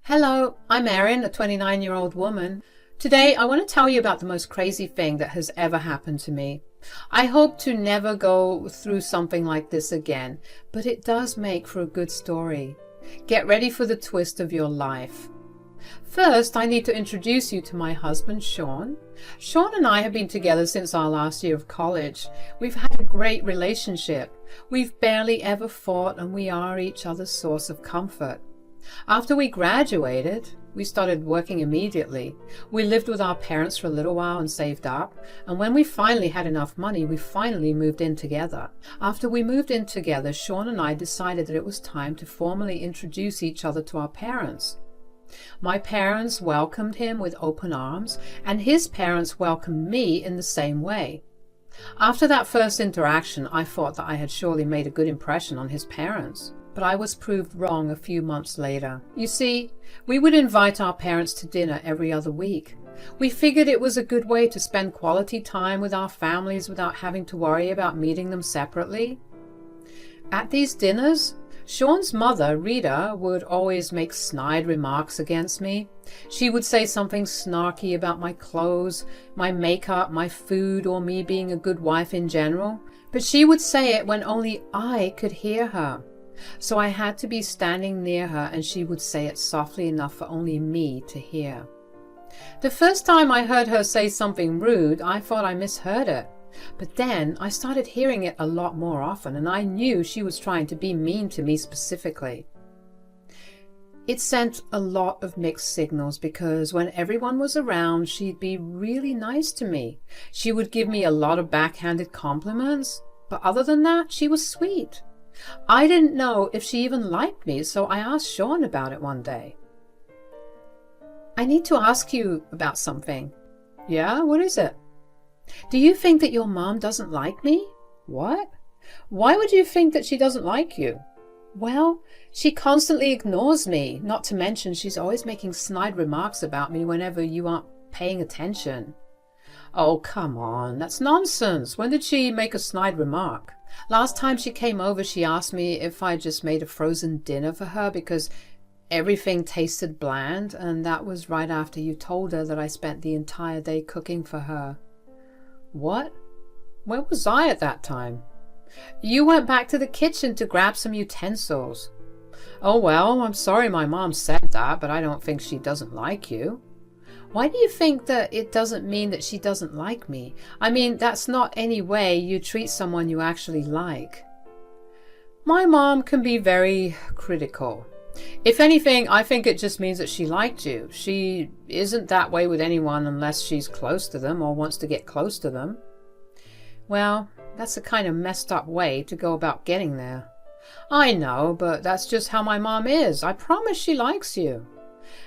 Hello, I'm Erin, a 29-year-old woman. Today I want to tell you about the most crazy thing that has ever happened to me. I hope to never go through something like this again, but it does make for a good story. Get ready for the twist of your life. First, I need to introduce you to my husband, Sean. Sean and I have been together since our last year of college. We've had a great relationship. We've barely ever fought, and we are each other's source of comfort. After we graduated, we started working immediately. We lived with our parents for a little while and saved up, and when we finally had enough money, we finally moved in together. After we moved in together, Sean and I decided that it was time to formally introduce each other to our parents. My parents welcomed him with open arms, and his parents welcomed me in the same way. After that first interaction, I thought that I had surely made a good impression on his parents. But I was proved wrong a few months later. You see, we would invite our parents to dinner every other week. We figured it was a good way to spend quality time with our families without having to worry about meeting them separately. At these dinners, Sean's mother, Rita, would always make snide remarks against me. She would say something snarky about my clothes, my makeup, my food, or me being a good wife in general. But she would say it when only I could hear her. So I had to be standing near her, and she would say it softly enough for only me to hear. The first time I heard her say something rude, I thought I misheard it. But then I started hearing it a lot more often, and I knew she was trying to be mean to me specifically. It sent a lot of mixed signals because when everyone was around, she'd be really nice to me. She would give me a lot of backhanded compliments, but other than that, she was sweet. I didn't know if she even liked me, so I asked Sean about it one day. I need to ask you about something. Yeah, what is it? Do you think that your mom doesn't like me? What? Why would you think that she doesn't like you? Well, she constantly ignores me, not to mention she's always making snide remarks about me whenever you aren't paying attention. Oh, come on, that's nonsense. When did she make a snide remark? Last time she came over, she asked me if I just made a frozen dinner for her because everything tasted bland, and that was right after you told her that I spent the entire day cooking for her. What? Where was I at that time? You went back to the kitchen to grab some utensils. Oh well, I'm sorry my mom said that, but I don't think she doesn't like you. Why do you think that it doesn't mean that she doesn't like me? I mean, that's not any way you treat someone you actually like. My mom can be very critical. If anything, I think it just means that she liked you. She isn't that way with anyone unless she's close to them or wants to get close to them. Well, that's a kind of messed up way to go about getting there. I know, but that's just how my mom is. I promise she likes you.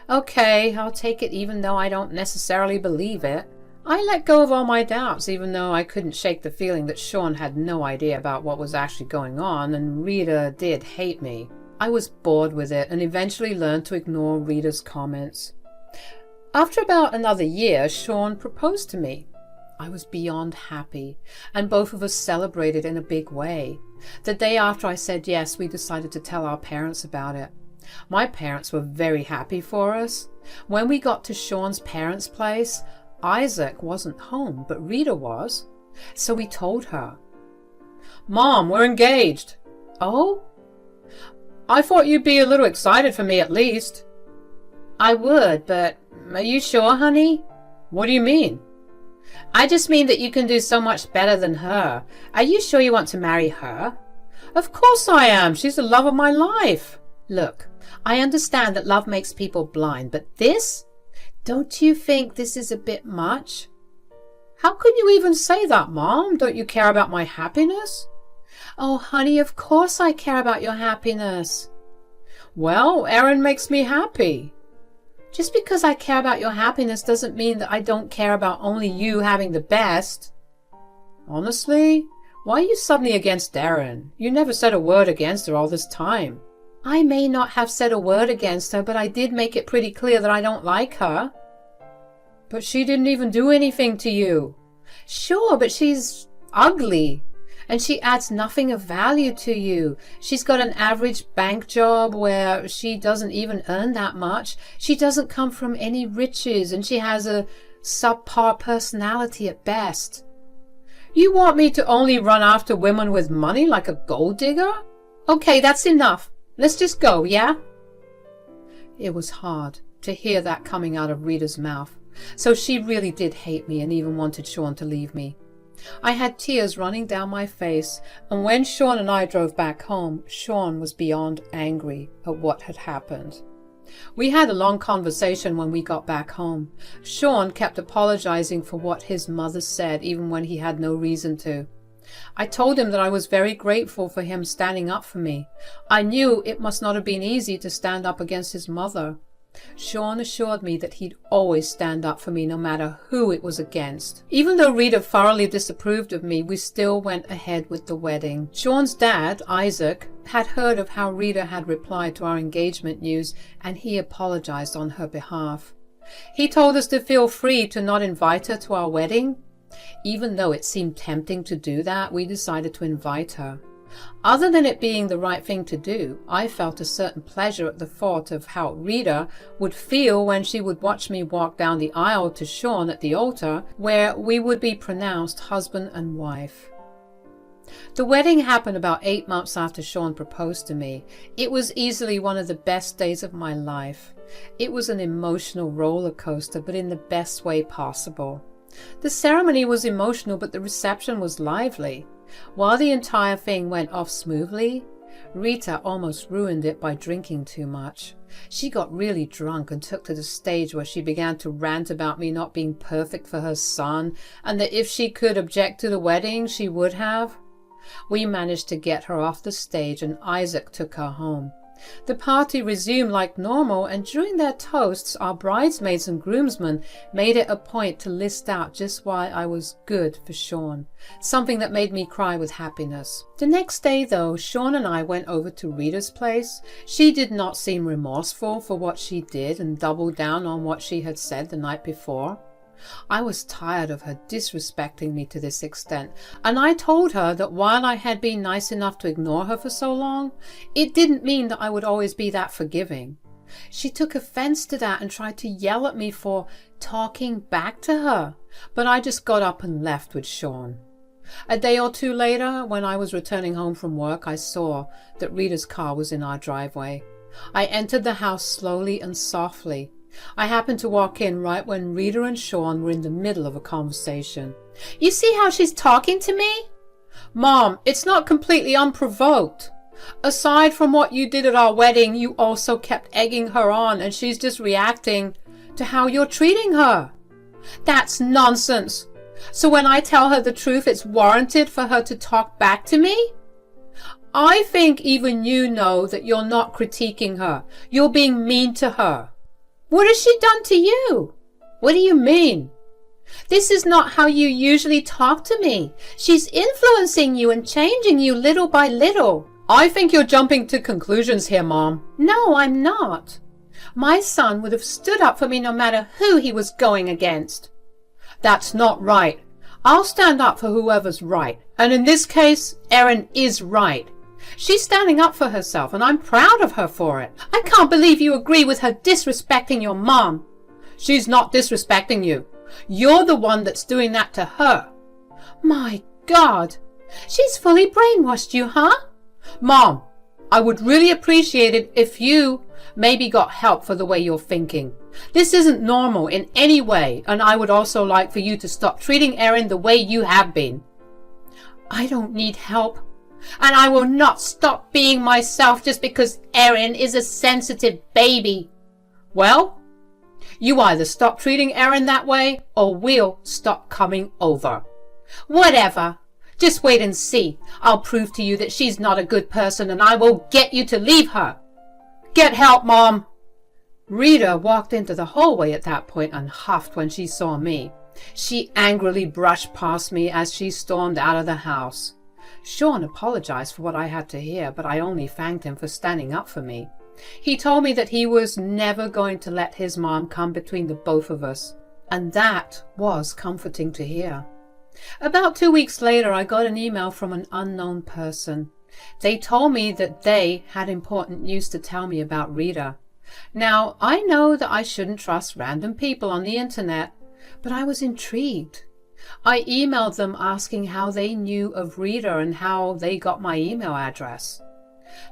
Okay, I'll take it even though I don't necessarily believe it. I let go of all my doubts even though I couldn't shake the feeling that Sean had no idea about what was actually going on and Rita did hate me. I was bored with it and eventually learned to ignore Rita's comments. After about another year, Sean proposed to me. I was beyond happy, and both of us celebrated in a big way. The day after I said yes, we decided to tell our parents about it. My parents were very happy for us. When we got to Sean's parents' place, Isaac wasn't home, but Rita was. So we told her. Mom, we're engaged. Oh? I thought you'd be a little excited for me at least. I would, but are you sure, honey? What do you mean? I just mean that you can do so much better than her. Are you sure you want to marry her? Of course I am. She's the love of my life. Look, I understand that love makes people blind, but this? Don't you think this is a bit much? How could you even say that, Mom? Don't you care about my happiness? Oh, honey, of course I care about your happiness. Well, Erin makes me happy. Just because I care about your happiness doesn't mean that I don't care about only you having the best. Honestly, why are you suddenly against Erin? You never said a word against her all this time. I may not have said a word against her, but I did make it pretty clear that I don't like her. But she didn't even do anything to you. Sure, but she's ugly. and she adds nothing of value to you. She's got an average bank job where she doesn't even earn that much. She doesn't come from any riches, and she has a subpar personality at best. You want me to only run after women with money like a gold digger? Okay, that's enough. Let's just go, yeah? It was hard to hear that coming out of Rita's mouth. So she really did hate me and even wanted Sean to leave me. I had tears running down my face, and when Sean and I drove back home, Sean was beyond angry at what had happened. We had a long conversation when we got back home. Sean kept apologizing for what his mother said, even when he had no reason to. I told him that I was very grateful for him standing up for me. I knew it must not have been easy to stand up against his mother. Sean assured me that he'd always stand up for me no matter who it was against. Even though Rita thoroughly disapproved of me, we still went ahead with the wedding. Sean's dad, Isaac, had heard of how Rita had replied to our engagement news, and he apologized on her behalf. He told us to feel free to not invite her to our wedding. Even though it seemed tempting to do that, we decided to invite her. Other than it being the right thing to do, I felt a certain pleasure at the thought of how Rita would feel when she would watch me walk down the aisle to Sean at the altar, where we would be pronounced husband and wife. The wedding happened about 8 months after Sean proposed to me. It was easily one of the best days of my life. It was an emotional roller coaster, but in the best way possible. The ceremony was emotional, but the reception was lively. While the entire thing went off smoothly, Rita almost ruined it by drinking too much. She got really drunk and took to the stage where she began to rant about me not being perfect for her son, and that if she could object to the wedding, she would have. We managed to get her off the stage, and Isaac took her home. The party resumed like normal, and during their toasts, our bridesmaids and groomsmen made it a point to list out just why I was good for Sean, something that made me cry with happiness. The next day, though, Sean and I went over to Rita's place. She did not seem remorseful for what she did and doubled down on what she had said the night before. I was tired of her disrespecting me to this extent, and I told her that while I had been nice enough to ignore her for so long, it didn't mean that I would always be that forgiving. She took offense to that and tried to yell at me for talking back to her, but I just got up and left with Sean. A day or two later, when I was returning home from work, I saw that Rita's car was in our driveway. I entered the house slowly and softly. I happened to walk in right when Rita and Sean were in the middle of a conversation. "You see how she's talking to me?" "Mom, it's not completely unprovoked. Aside from what you did at our wedding, you also kept egging her on, and she's just reacting to how you're treating her." "That's nonsense. So when I tell her the truth, it's warranted for her to talk back to me?" "I think even you know that you're not critiquing her. You're being mean to her." "What has she done to you?" "What do you mean?" "This is not how you usually talk to me. She's influencing you and changing you little by little." "I think you're jumping to conclusions here, Mom." "No, I'm not. My son would have stood up for me no matter who he was going against." "That's not right. I'll stand up for whoever's right. And in this case, Erin is right. She's standing up for herself, and I'm proud of her for it." "I can't believe you agree with her disrespecting your mom." "She's not disrespecting you. You're the one that's doing that to her." "My God, she's fully brainwashed you, huh?" "Mom, I would really appreciate it if you maybe got help for the way you're thinking. This isn't normal in any way, and I would also like for you to stop treating Erin the way you have been." "I don't need help. And I will not stop being myself just because Erin is a sensitive baby." "Well, you either stop treating Erin that way, or we'll stop coming over." "Whatever. Just wait and see. I'll prove to you that she's not a good person, and I will get you to leave her." "Get help, Mom." Rita walked into the hallway at that point and huffed when she saw me. She angrily brushed past me as she stormed out of the house. Sean apologized for what I had to hear, but I only thanked him for standing up for me. He told me that he was never going to let his mom come between the both of us, and that was comforting to hear. About 2 weeks later, I got an email from an unknown person. They told me that they had important news to tell me about Rita. Now, I know that I shouldn't trust random people on the internet, but I was intrigued. I emailed them asking how they knew of Rita and how they got my email address.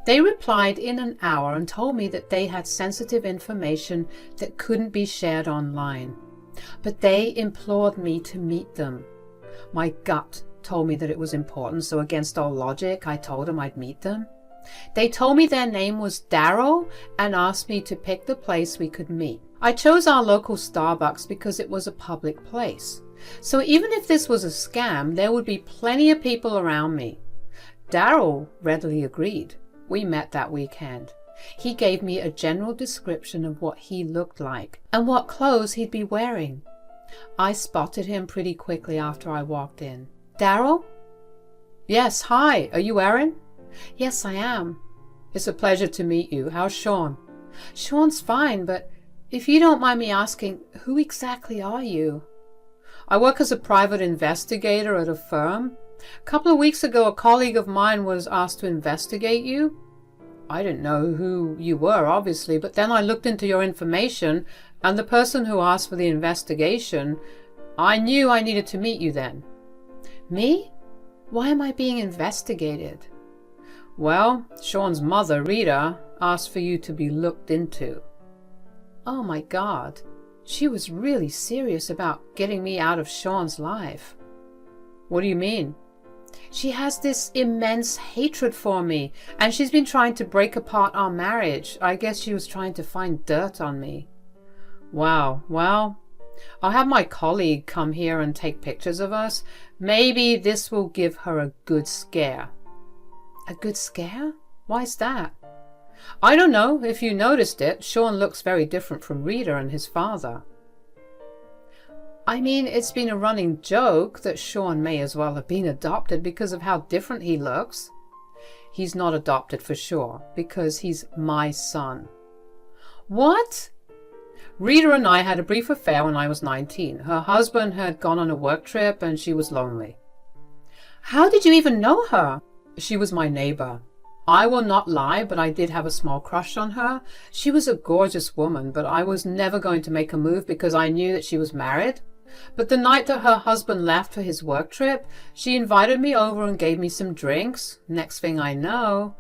They replied in an hour and told me that they had sensitive information that couldn't be shared online. But they implored me to meet them. My gut told me that it was important, so against all logic, I told them I'd meet them. They told me their name was Daryl and asked me to pick the place we could meet. I chose our local Starbucks because it was a public place. So even if this was a scam, there would be plenty of people around me. Daryl readily agreed. We met that weekend. He gave me a general description of what he looked like and what clothes he'd be wearing. I spotted him pretty quickly after I walked in. Daryl? Yes, hi. Are you Erin? Yes, I am. It's a pleasure to meet you. How's Sean? Sean's fine, but if you don't mind me asking, who exactly are you? I work as a private investigator at a firm. A couple of weeks ago, a colleague of mine was asked to investigate you. I didn't know who you were, obviously, but then I looked into your information, and the person who asked for the investigation, I knew I needed to meet you then. Me? Why am I being investigated? Well, Sean's mother, Rita, asked for you to be looked into. Oh my God. She was really serious about getting me out of Sean's life. What do you mean? She has this immense hatred for me, and she's been trying to break apart our marriage. I guess she was trying to find dirt on me. Wow, well, I'll have my colleague come here and take pictures of us. Maybe this will give her a good scare. A good scare? Why's that? I don't know if you noticed it. Sean looks very different from Rita and his father. I mean, it's been a running joke that Sean may as well have been adopted because of how different he looks. He's not adopted for sure, because he's my son. What? Rita and I had a brief affair when I was 19. Her husband had gone on a work trip and she was lonely. How did you even know her? She was my neighbor. I will not lie, but I did have a small crush on her. She was a gorgeous woman, but I was never going to make a move because I knew that she was married. But the night that her husband left for his work trip, she invited me over and gave me some drinks. Next thing I know...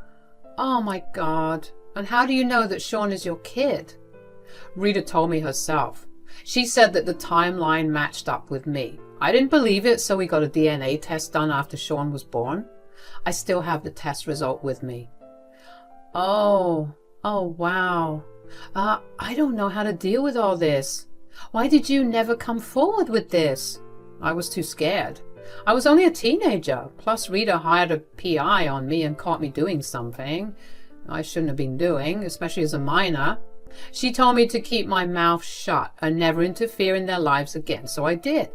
Oh my God. And how do you know that Sean is your kid? Rita told me herself. She said that the timeline matched up with me. I didn't believe it, so we got a DNA test done after Sean was born. I still have the test result with me. Oh wow. I don't know how to deal with all this. Why did you never come forward with this? I was too scared. I was only a teenager. Plus Rita hired a PI on me and caught me doing something I shouldn't have been doing, especially as a minor. She told me to keep my mouth shut and never interfere in their lives again, so I did.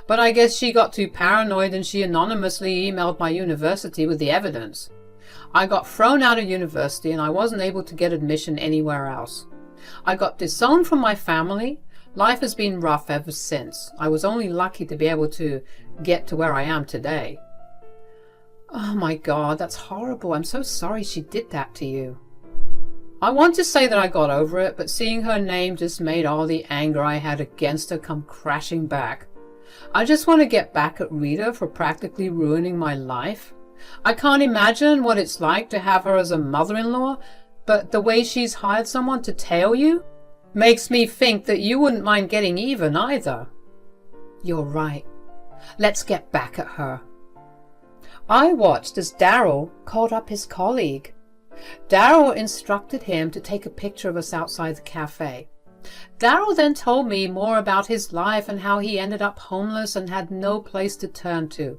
But I guess she got too paranoid and she anonymously emailed my university with the evidence. I got thrown out of university and I wasn't able to get admission anywhere else. I got disowned from my family. Life has been rough ever since. I was only lucky to be able to get to where I am today. Oh my God, that's horrible. I'm so sorry she did that to you. I want to say that I got over it, but seeing her name just made all the anger I had against her come crashing back. I just want to get back at Rita for practically ruining my life. I can't imagine what it's like to have her as a mother-in-law, but the way she's hired someone to tail you makes me think that you wouldn't mind getting even either. You're right. Let's get back at her. I watched as Daryl called up his colleague. Daryl instructed him to take a picture of us outside the cafe. Daryl then told me more about his life and how he ended up homeless and had no place to turn to.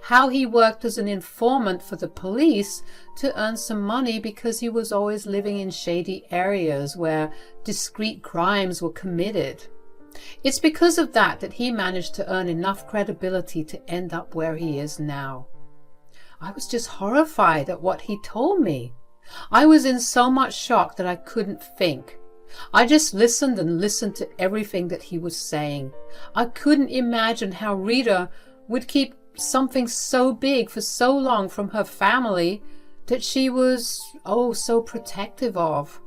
How he worked as an informant for the police to earn some money because he was always living in shady areas where discreet crimes were committed. It's because of that that he managed to earn enough credibility to end up where he is now. I was just horrified at what he told me. I was in so much shock that I couldn't think. I just listened and listened to everything that he was saying. I couldn't imagine how Rita would keep something so big for so long from her family that she was, oh, so protective of.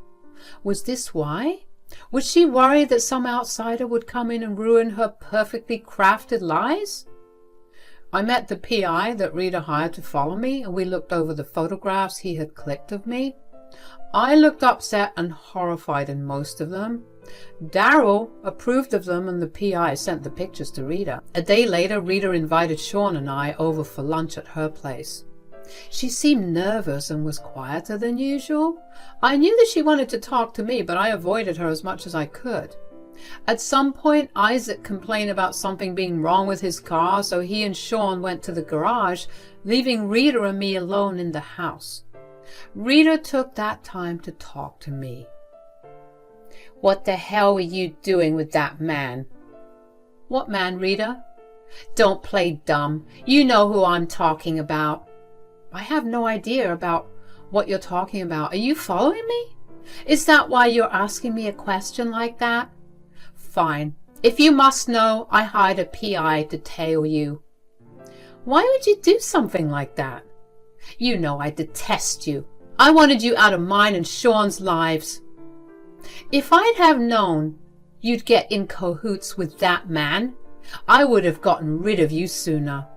Was this why? Was she worried that some outsider would come in and ruin her perfectly crafted lies? I met the PI that Rita hired to follow me, and we looked over the photographs he had clicked of me. I looked upset and horrified in most of them. Daryl approved of them, and the PI sent the pictures to Rita. A day later, Rita invited Sean and I over for lunch at her place. She seemed nervous and was quieter than usual. I knew that she wanted to talk to me, but I avoided her as much as I could. At some point, Isaac complained about something being wrong with his car, so he and Sean went to the garage, leaving Rita and me alone in the house. Rita took that time to talk to me. "What the hell were you doing with that man?" "What man, Rita?" "Don't play dumb. You know who I'm talking about." "I have no idea about what you're talking about. Are you following me? Is that why you're asking me a question like that? Fine. If you must know, I hired a PI to tail you." "Why would you do something like that?" "You know I detest you. I wanted you out of mine and Sean's lives." "If I'd have known you'd get in cahoots with that man, I would have gotten rid of you sooner."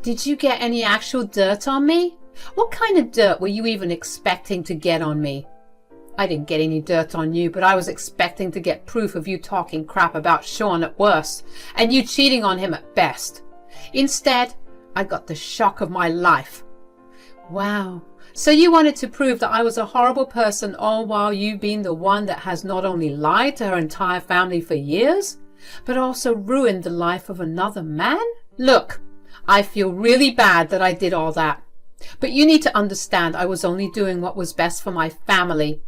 "Did you get any actual dirt on me? What kind of dirt were you even expecting to get on me?" "I didn't get any dirt on you, but I was expecting to get proof of you talking crap about Sean at worst, and you cheating on him at best. Instead, I got the shock of my life." "Wow. So you wanted to prove that I was a horrible person, all while you being the one that has not only lied to her entire family for years, but also ruined the life of another man? Look, I feel really bad that I did all that. But you need to understand I was only doing what was best for my family."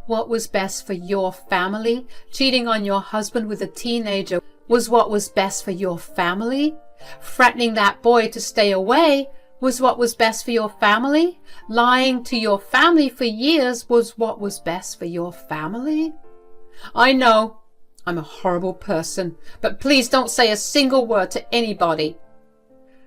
"What was best for your family? Cheating on your husband with a teenager was what was best for your family? Threatening that boy to stay away was what was best for your family? Lying to your family for years was what was best for your family?" "I know I'm a horrible person, but please don't say a single word to anybody."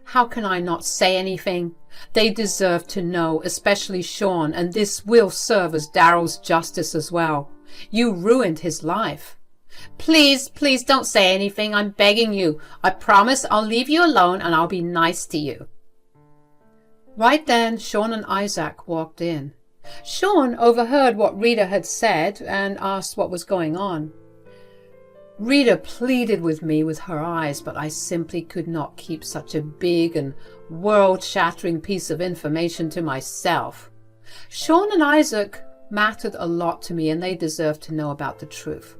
"How can I not say anything? They deserve to know, especially Sean, and this will serve as Daryl's justice as well. You ruined his life." "Please, please don't say anything. I'm begging you. I promise I'll leave you alone and I'll be nice to you." Right then, Sean and Isaac walked in. Sean overheard what Rita had said and asked what was going on. Rita pleaded with me with her eyes, but I simply could not keep such a big and world-shattering piece of information to myself. Sean and Isaac mattered a lot to me, and they deserved to know about the truth.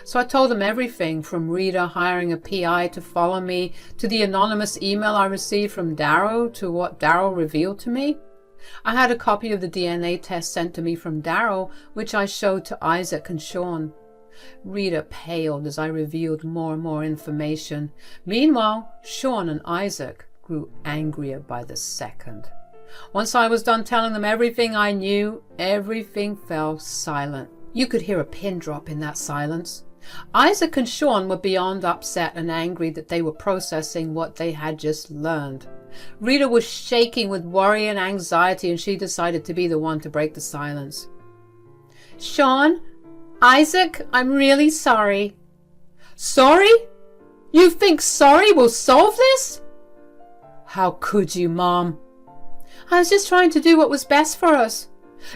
So I told them everything, from Rita hiring a PI to follow me, to the anonymous email I received from Daryl, to what Daryl revealed to me. I had a copy of the DNA test sent to me from Daryl, which I showed to Isaac and Sean. Rita paled as I revealed more and more information. Meanwhile, Sean and Isaac grew angrier by the second. Once I was done telling them everything I knew, everything fell silent. You could hear a pin drop in that silence. Isaac and Sean were beyond upset and angry that they were processing what they had just learned. Rita was shaking with worry and anxiety, and she decided to be the one to break the silence. "Sean, Isaac, I'm really sorry." "Sorry? You think sorry will solve this?" "How could you, Mom?" "I was just trying to do what was best for us."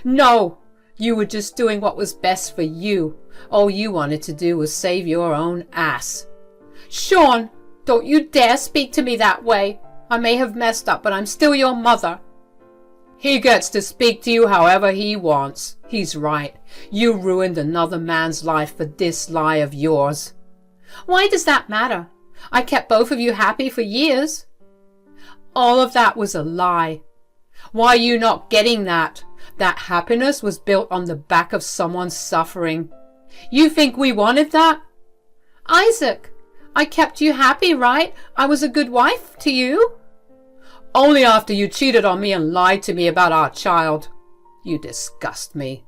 "No, you were just doing what was best for you. All you wanted to do was save your own ass." "Sean, don't you dare speak to me that way. I may have messed up, but I'm still your mother." "He gets to speak to you however he wants. He's right. You ruined another man's life for this lie of yours." "Why does that matter? I kept both of you happy for years." "All of that was a lie. Why are you not getting that? That happiness was built on the back of someone's suffering. You think we wanted that?" "Isaac, I kept you happy, right? I was a good wife to you." "Only after you cheated on me and lied to me about our child. You disgust me."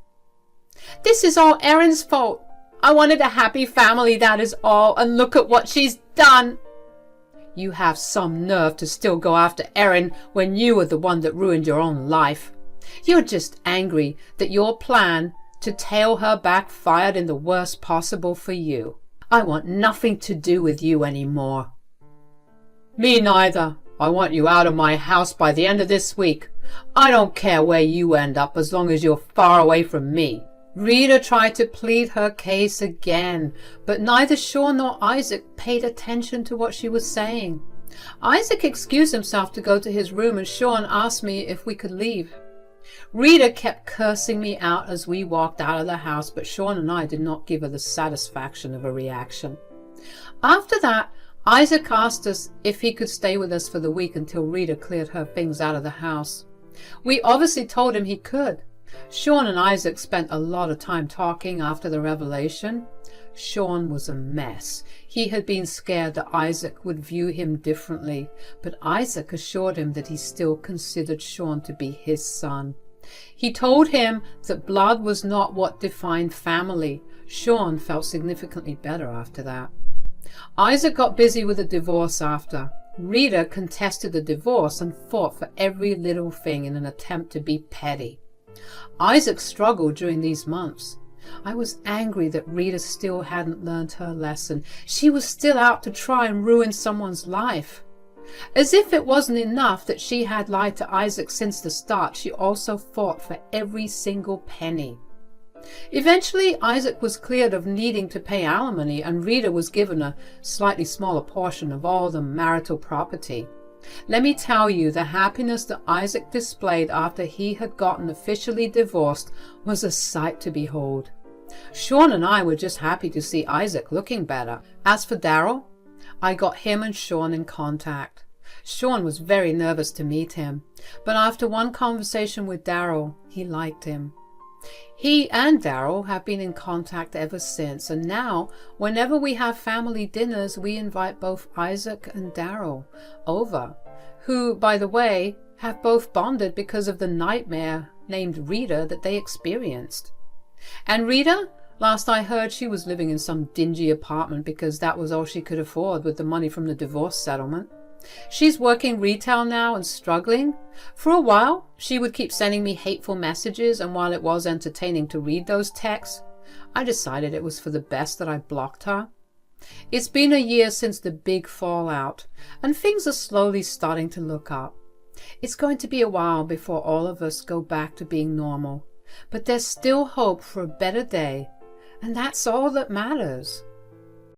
"This is all Erin's fault. I wanted a happy family, that is all, and look at what she's done." You have some nerve to still go after Erin when you were the one that ruined your own life. You're just angry that your plan to tail her backfired in the worst possible for you. I want nothing to do with you anymore." "Me neither. I want you out of my house by the end of this week. I don't care where you end up as long as you're far away from me." Rita tried to plead her case again, but neither Sean nor Isaac paid attention to what she was saying. Isaac excused himself to go to his room, and Sean asked me if we could leave. Rita kept cursing me out as we walked out of the house, but Sean and I did not give her the satisfaction of a reaction. After that, Isaac asked us if he could stay with us for the week until Rita cleared her things out of the house. We obviously told him he could. Sean and Isaac spent a lot of time talking after the revelation. Sean was a mess. He had been scared that Isaac would view him differently, but Isaac assured him that he still considered Sean to be his son. He told him that blood was not what defined family. Sean felt significantly better after that. Isaac got busy with the divorce after. Rita contested the divorce and fought for every little thing in an attempt to be petty. Isaac struggled during these months. I was angry that Rita still hadn't learned her lesson. She was still out to try and ruin someone's life. As if it wasn't enough that she had lied to Isaac since the start, she also fought for every single penny. Eventually, Isaac was cleared of needing to pay alimony, and Rita was given a slightly smaller portion of all the marital property. Let me tell you, the happiness that Isaac displayed after he had gotten officially divorced was a sight to behold. Sean and I were just happy to see Isaac looking better. As for Daryl, I got him and Sean in contact. Sean was very nervous to meet him, but after one conversation with Daryl, he liked him. He and Daryl have been in contact ever since, and now, whenever we have family dinners, we invite both Isaac and Daryl over, who, by the way, have both bonded because of the nightmare named Rita that they experienced. And Rita, last I heard, she was living in some dingy apartment because that was all she could afford with the money from the divorce settlement. She's working retail now and struggling. For a while, she would keep sending me hateful messages, and while it was entertaining to read those texts, I decided it was for the best that I blocked her. It's been a year since the big fallout, and things are slowly starting to look up. It's going to be a while before all of us go back to being normal, but there's still hope for a better day, and that's all that matters.